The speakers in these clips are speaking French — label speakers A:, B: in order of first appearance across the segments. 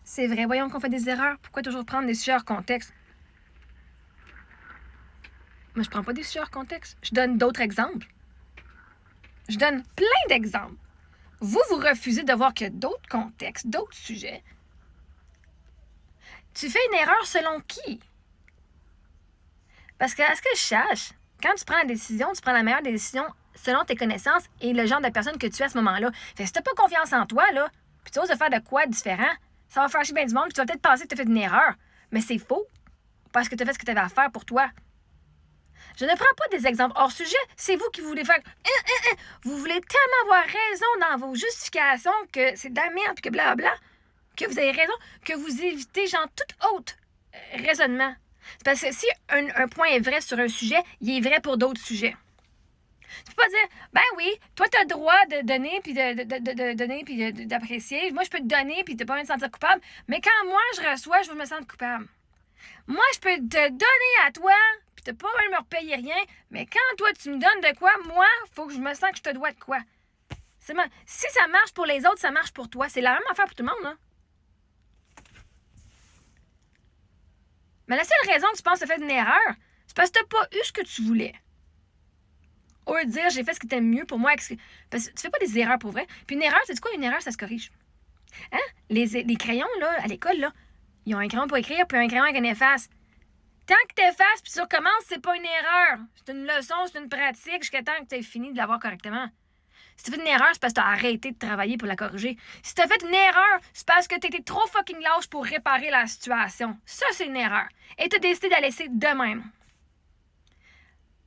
A: C'est vrai, voyons qu'on fait des erreurs. Pourquoi toujours prendre des sujets hors contexte? Moi, je prends pas des sujets hors contexte. Je donne d'autres exemples. Je donne plein d'exemples. Vous refusez de voir qu'il y a d'autres contextes, d'autres sujets. Tu fais une erreur selon qui? Parce que, à ce que je sache, quand tu prends la décision, tu prends la meilleure décision selon tes connaissances et le genre de personne que tu es à ce moment-là. Fait que si t'as pas confiance en toi, là, puis tu oses faire de quoi différent, ça va fâcher bien du monde, puis tu vas peut-être penser que tu as fait une erreur. Mais c'est faux, parce que tu as fait ce que tu avais à faire pour toi. Je ne prends pas des exemples hors sujet, c'est vous qui voulez faire... Vous voulez tellement avoir raison dans vos justifications que c'est de la merde, puis que blabla, que vous avez raison, que vous évitez, genre, tout autre raisonnement. C'est parce que si un point est vrai sur un sujet, il est vrai pour d'autres sujets. Tu peux pas dire, ben oui, toi, tu as le droit de donner, puis de donner, puis d'apprécier. Moi, je peux te donner, puis t'as pas envie de te sentir coupable. Mais quand moi, je reçois, je veux me sentir coupable. Moi, je peux te donner à toi, puis t'as pas envie de me repayer rien. Mais quand toi, tu me donnes de quoi, moi, faut que je me sens que je te dois de quoi. Si ça marche pour les autres, ça marche pour toi. C'est la même affaire pour tout le monde, là. Mais la seule raison que tu penses que tu as fait une erreur, c'est parce que tu n'as pas eu ce que tu voulais. Au lieu de dire, j'ai fait ce qui était mieux pour moi. Parce que tu fais pas des erreurs pour vrai. Puis une erreur, c'est quoi? Une erreur, ça se corrige. Hein? Les crayons, là, à l'école, là, ils ont un crayon pour écrire, puis un crayon avec un efface. Tant que tu effaces, puis tu recommences, c'est pas une erreur. C'est une leçon, c'est une pratique, jusqu'à temps que tu aies fini de l'avoir correctement. Si tu fais une erreur, c'est parce que tu as arrêté de travailler pour la corriger. Si tu as fait une erreur, c'est parce que tu étais trop fucking lâche pour réparer la situation. Ça, c'est une erreur. Et tu as décidé de la laisser de même.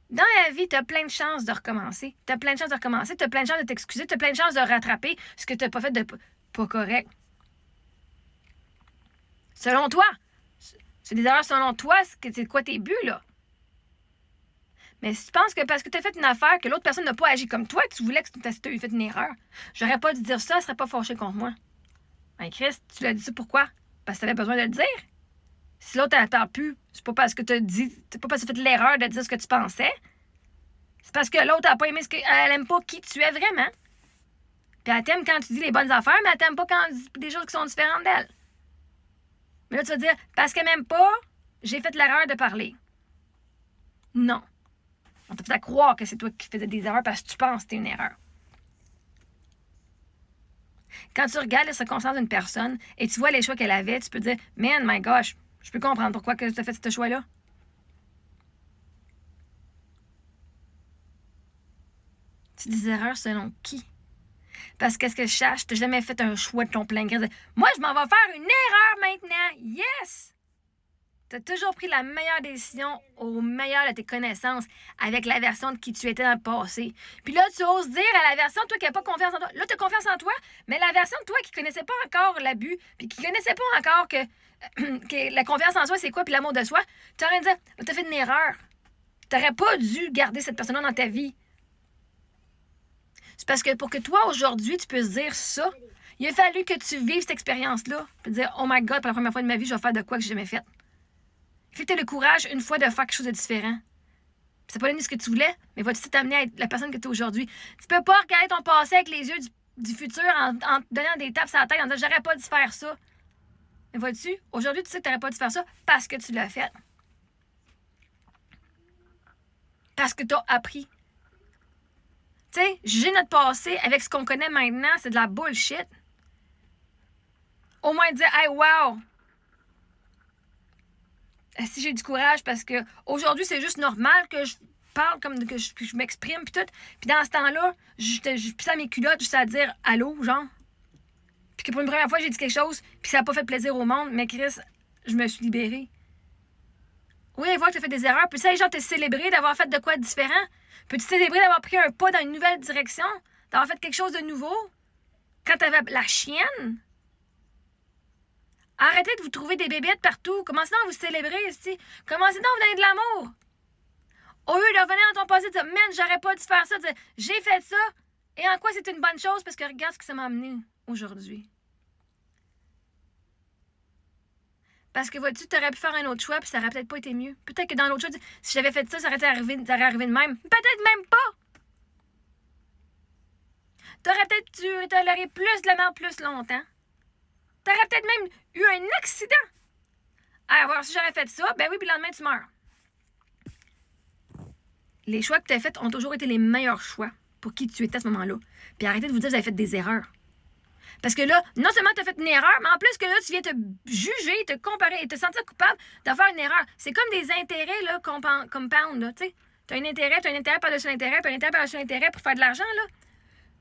A: Dans la vie, tu as plein de chances de recommencer. Tu as plein de chances de t'excuser, tu as plein de chances de rattraper ce que tu n'as pas fait de pas correct. Selon toi. C'est des erreurs selon toi, c'est quoi tes buts, là? Mais si tu penses que parce que tu as fait une affaire, que l'autre personne n'a pas agi comme toi, que tu voulais que tu aies fait une erreur, j'aurais pas dû dire ça, elle serait pas fâchée contre moi. Ben, Chris, tu l'as dit ça pourquoi? Parce que tu avais besoin de le dire. Si l'autre n'attend plus, c'est pas parce que tu as dit, c'est pas parce que tu as fait l'erreur de dire ce que tu pensais. C'est parce que l'autre n'a pas aimé elle aime pas qui tu es vraiment. Puis elle t'aime quand tu dis les bonnes affaires, mais elle t'aime pas quand tu dis des choses qui sont différentes d'elle. Mais là, tu vas dire, parce qu'elle m'aime pas, j'ai fait l'erreur de parler. Non. On t'a fait croire que c'est toi qui faisais des erreurs parce que tu penses que c'est une erreur. Quand tu regardes les circonstances d'une personne et tu vois les choix qu'elle avait, tu peux dire, man, my gosh, je peux comprendre pourquoi tu as fait ce choix-là. C'est des erreurs selon qui? Parce que ce que je sache, tu n'as jamais fait un choix de ton plein gré. Moi, je m'en vais faire une erreur maintenant. Yes! Tu as toujours pris la meilleure décision au meilleur de tes connaissances avec la version de qui tu étais dans le passé. Puis là, tu oses dire à la version de toi qui n'a pas confiance en toi. Là, tu as confiance en toi, mais la version de toi qui ne connaissait pas encore l'abus, puis qui ne connaissait pas encore que la confiance en soi, c'est quoi, puis l'amour de soi, tu aurais dit, tu as fait une erreur. Tu n'aurais pas dû garder cette personne-là dans ta vie. C'est parce que pour que toi, aujourd'hui, tu puisses dire ça, il a fallu que tu vives cette expérience-là, puis dire, oh my God, pour la première fois de ma vie, je vais faire de quoi que je n'ai jamais fait. Il faut que tu aies le courage, une fois, de faire quelque chose de différent. C'est pas donné ce que tu voulais, mais vas-tu t'amener à être la personne que tu es aujourd'hui? Tu peux pas regarder ton passé avec les yeux du futur en te donnant des tapes sur la tête en disant j'aurais pas dû faire ça. Mais vois-tu, aujourd'hui, tu sais que tu n'aurais pas dû faire ça parce que tu l'as fait. Parce que tu as appris. Tu sais, juger notre passé avec ce qu'on connaît maintenant, c'est de la bullshit. Au moins dire, hey, wow! Si j'ai du courage, parce que aujourd'hui, c'est juste normal que je parle comme que je m'exprime, puis tout. Puis dans ce temps-là, je pisse à mes culottes juste à dire allô, genre. Puis que pour une première fois, j'ai dit quelque chose, puis ça n'a pas fait plaisir au monde, mais Chris, je me suis libérée. Oui, voir que tu as fait des erreurs. Puis ça, les gens te célébrer d'avoir fait de quoi de différent. Peux-tu célébrer d'avoir pris un pas dans une nouvelle direction? D'avoir fait quelque chose de nouveau? Quand tu avais la chienne? Arrêtez de vous trouver des bébêtes partout. Commencez donc à vous célébrer ici. Commencez donc à vous donner de l'amour. Au lieu de revenir dans ton passé et de dire, man, j'aurais pas dû faire ça. J'ai fait ça. Et en quoi c'est une bonne chose? Parce que regarde ce que ça m'a amené aujourd'hui. Parce que vois-tu, tu aurais pu faire un autre choix puis ça aurait peut-être pas été mieux. Peut-être que dans l'autre choix, si j'avais fait ça, ça aurait arrivé de même. Peut-être même pas. Tu aurais peut-être dû tolérer plus de la merde plus longtemps. T'aurais peut-être même eu un accident. Alors, si j'aurais fait ça, ben oui, puis le lendemain, tu meurs. Les choix que tu as faits ont toujours été les meilleurs choix pour qui tu étais à ce moment-là. Puis arrêtez de vous dire que vous avez fait des erreurs. Parce que là, non seulement tu as fait une erreur, mais en plus que là, tu viens te juger, te comparer et te sentir coupable de faire une erreur. C'est comme des intérêts, là, compound, là, tu sais. Tu as un intérêt par-dessus l'intérêt, puis un intérêt par-dessus l'intérêt pour faire de l'argent, là.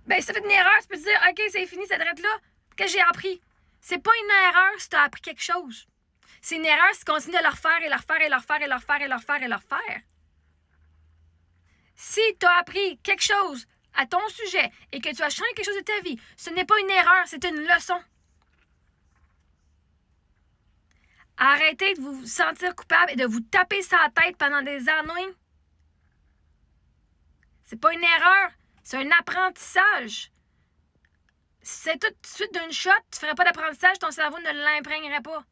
A: Ben, si tu as fait une erreur, tu peux te dire, OK, c'est fini cette traite-là. Qu'est-ce que j'ai appris? C'est pas une erreur si tu as appris quelque chose. C'est une erreur si tu continues de le refaire et le refaire et le refaire et le refaire et le refaire et le refaire. Si tu as appris quelque chose à ton sujet et que tu as changé quelque chose de ta vie, ce n'est pas une erreur, c'est une leçon. Arrêtez de vous sentir coupable et de vous taper sa tête pendant des années. C'est pas une erreur, c'est un apprentissage. Si c'est tout de suite d'une shot, tu ne ferais pas d'apprentissage, ton cerveau ne l'imprégnerait pas.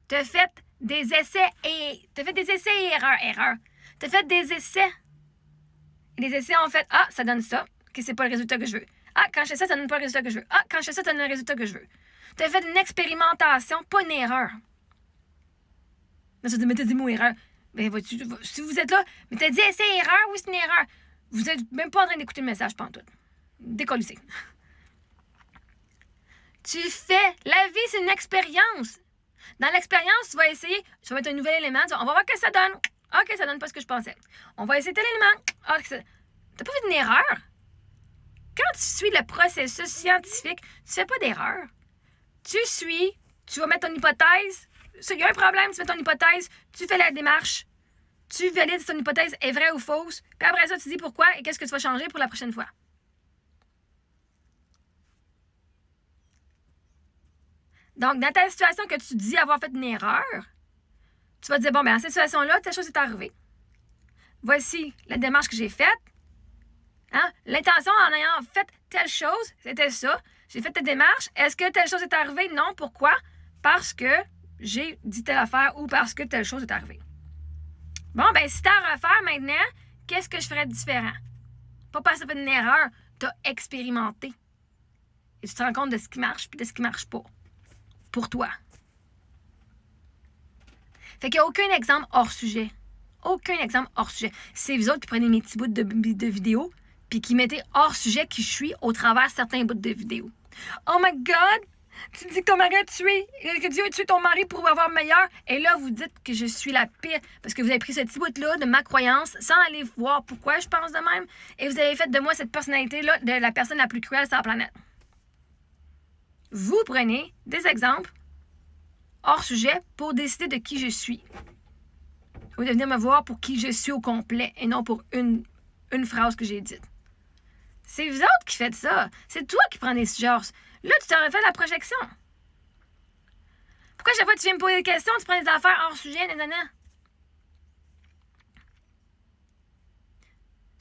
A: Tu as fait des essais et erreurs. Tu as fait des essais. Et les essais ont fait, ah, ça donne ça, que c'est pas le résultat que je veux. Ah, quand je fais ça, ça donne pas le résultat que je veux. Ah, quand je fais ça, ça donne le résultat que je veux. Tu as fait une expérimentation, pas une erreur. Là, ça te met des mots erreur. Ben, si vous êtes là, mais tu as dit essai erreur, oui, c'est une erreur. Vous n'êtes même pas en train d'écouter le message, pantoute. Décollissez. Tu fais. La vie, c'est une expérience. Dans l'expérience, tu vas essayer. Ça va être un nouvel élément. On va voir ce que ça donne. OK, ça donne pas ce que je pensais. On va essayer tel élément. OK, t'as pas fait une erreur. Quand tu suis le processus scientifique, tu fais pas d'erreur. Tu vas mettre ton hypothèse. S'il y a un problème, tu mets ton hypothèse, tu fais la démarche, tu valides si ton hypothèse est vraie ou fausse, puis après ça, tu dis pourquoi et qu'est-ce que tu vas changer pour la prochaine fois. Donc, dans ta situation que tu dis avoir fait une erreur, tu vas te dire, bon, ben, dans cette situation-là, telle chose est arrivée. Voici la démarche que j'ai faite. Hein? L'intention en ayant fait telle chose, c'était ça. J'ai fait telle démarche. Est-ce que telle chose est arrivée? Non. Pourquoi? Parce que j'ai dit telle affaire ou parce que telle chose est arrivée. Bon, ben, si t'as à refaire maintenant, qu'est-ce que je ferais de différent? Pas parce que t'as fait une erreur, t'as expérimenté. Et tu te rends compte de ce qui marche et de ce qui marche pas. Pour toi. Fait qu'il n'y a aucun exemple hors sujet. Aucun exemple hors sujet. C'est vous autres qui prenez mes petits bouts de vidéos puis qui mettez hors sujet qui je suis au travers certains bouts de vidéos. Oh my God! Tu dis que ton mari a tué, que Dieu a tué ton mari pour avoir meilleur. Et là, vous dites que je suis la pire parce que vous avez pris ce petit bout-là de ma croyance sans aller voir pourquoi je pense de même. Et vous avez fait de moi cette personnalité-là de la personne la plus cruelle sur la planète. Vous prenez des exemples hors sujet pour décider de qui je suis. Vous devez venir me voir pour qui je suis au complet et non pour une phrase que j'ai dite. C'est vous autres qui faites ça. C'est toi qui prends des sujets. Là, tu t'en fait la projection. Pourquoi chaque fois que tu viens me poser des questions, tu prends des affaires hors sujet, nanana?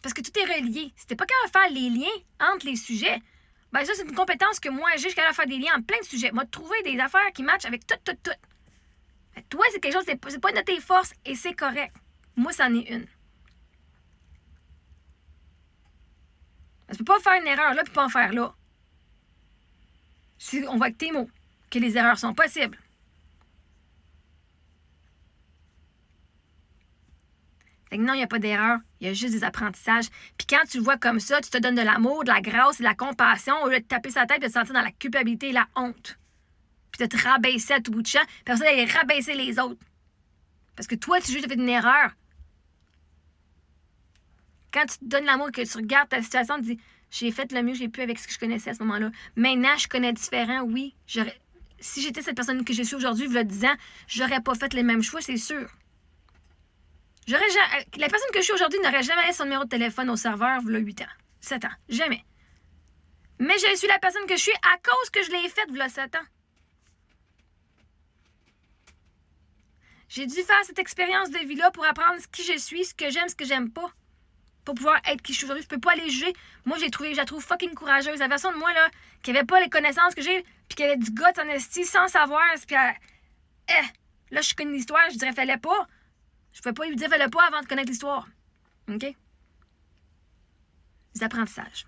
A: Parce que tout est relié. Si t'es pas capable de faire les liens entre les sujets, ben ça, c'est une compétence que moi, j'ai. Je suis capable de faire des liens entre plein de sujets. Moi, de trouver des affaires qui matchent avec tout. Fait que toi, c'est quelque chose, c'est pas une de tes forces et c'est correct. Moi, c'en est une. Tu peux pas faire une erreur là puis pas en faire là. Si on voit avec tes mots que les erreurs sont possibles. Fait que non, il n'y a pas d'erreur. Il y a juste des apprentissages. Puis quand tu le vois comme ça, tu te donnes de l'amour, de la grâce et de la compassion au lieu de taper sa tête et de te sentir dans la culpabilité et la honte. Puis de te rabaisser à tout bout de champ. Puis après ça, d'aller rabaisser les autres. Parce que toi, tu juste fait une erreur. Quand tu te donnes l'amour et que tu regardes ta situation, tu te dis, j'ai fait le mieux que j'ai pu avec ce que je connaissais à ce moment-là. Maintenant, je connais différent, oui. Si j'étais cette personne que je suis aujourd'hui, il y a 10 ans, j'aurais pas fait les mêmes choix, c'est sûr. La personne que je suis aujourd'hui n'aurait jamais laissé son numéro de téléphone au serveur, il y a 8 ans, 7 ans. Jamais. Mais je suis la personne que je suis à cause que je l'ai faite, il y a 7 ans. J'ai dû faire cette expérience de vie-là pour apprendre qui je suis, ce que j'aime pas. Pour pouvoir être qui je suis aujourd'hui. Je peux pas aller juger. Moi, je la trouve fucking courageuse. La version de moi, là, qui avait pas les connaissances que j'ai, puis qui avait du goût en esti sans savoir. Puis là, je connais l'histoire, je dirais fallait pas. Je pouvais pas lui dire fallait pas avant de connaître l'histoire. OK? Des apprentissages.